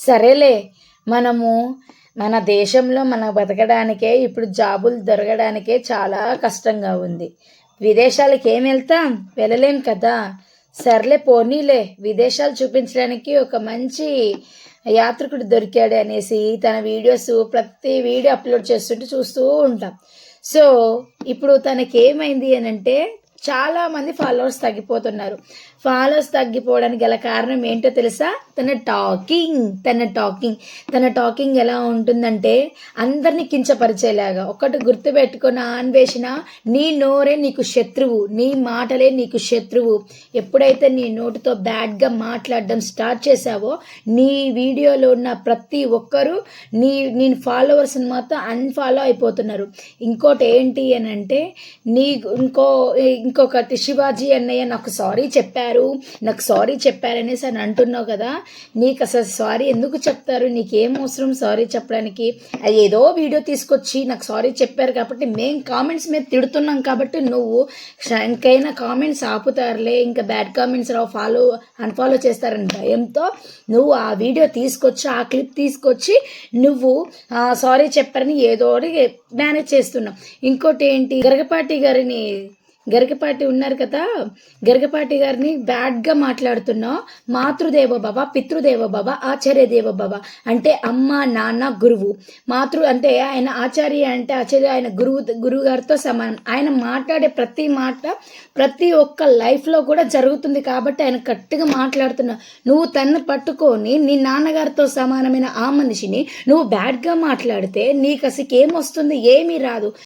సరేలే. మనము మన దేశంలో బతకడానికే ఇప్పుడు జాబులు దొరకడానికే చాలా కష్టంగా ఉంది. విదేశాలకు ఏం వెళ్తాం? వెళ్ళలేం కదా! సర్లే పోనీలే. విదేశాలు చూపించడానికి ఒక మంచి యాత్రికుడు దొరికాడు అనేసి తన వీడియోస్ ప్రతి వీడియో అప్లోడ్ చేస్తుంటే చూస్తూ ఉంటాం. సో, ఇప్పుడు తనకేమైంది అనంటే చాలామంది ఫాలోవర్స్ తగ్గిపోతున్నారు. ఫాలోవర్స్ తగ్గిపోవడానికి గల కారణం ఏంటో తెలుసా? తన టాకింగ్ ఎలా ఉంటుందంటే అందరినీ కించపరిచేలాగా. ఒకటి గుర్తుపెట్టుకున్న అన్వేషణ, నీ నోరే నీకు శత్రువు, నీ మాటలే నీకు శత్రువు. ఎప్పుడైతే నీ నోటితో బ్యాడ్గా మాట్లాడడం స్టార్ట్ చేసావో నీ వీడియోలో ఉన్న ప్రతి ఒక్కరూ నీ ఫాలోవర్స్ని మాత్రం అన్ఫాలో అయిపోతున్నారు. ఇంకోటి ఏంటి అని అంటే ఇంకొకటి శివాజీ అన్నయ్య నాకు సారీ చెప్పారనేసి అని అంటున్నావు కదా. నీకు అసలు సారీ ఎందుకు చెప్తారు? నీకేం అవసరం సారీ చెప్పడానికి? అది ఏదో వీడియో తీసుకొచ్చి నాకు సారీ చెప్పారు కాబట్టి మేము కామెంట్స్ మీద తిడుతున్నాం కాబట్టి నువ్వు ఇంకైనా కామెంట్స్ ఆపుతారులే, ఇంకా బ్యాడ్ కామెంట్స్ రావు, అన్ఫాలో చేస్తారని భయంతో నువ్వు ఆ వీడియో తీసుకొచ్చి ఆ క్లిప్ తీసుకొచ్చి నువ్వు సారీ చెప్పారని ఏదో మేనేజ్ చేస్తున్నావు. ఇంకోటి ఏంటి, గరికపాటి ఉన్నారు కదా, గరికపాటి గారిని బ్యాడ్గా మాట్లాడుతున్నావు. మాతృదేవ భవ, పితృదేవ భవ, ఆచార్య దేవ భవ అంటే అమ్మ నాన్న గురువు. అంటే ఆయన ఆచార్య అంటే ఆయన గురువు గారితో సమానం. ఆయన మాట్లాడే ప్రతి మాట ప్రతి ఒక్క లైఫ్లో కూడా జరుగుతుంది కాబట్టి ఆయన కరెక్ట్గా మాట్లాడుతున్నావు. నువ్వు తన్ను పట్టుకొని నీ నాన్నగారితో సమానమైన ఆ మనిషిని నువ్వు బ్యాడ్గా మాట్లాడితే నీకు అసలు ఏమొస్తుంది? ఏమీ రాదు.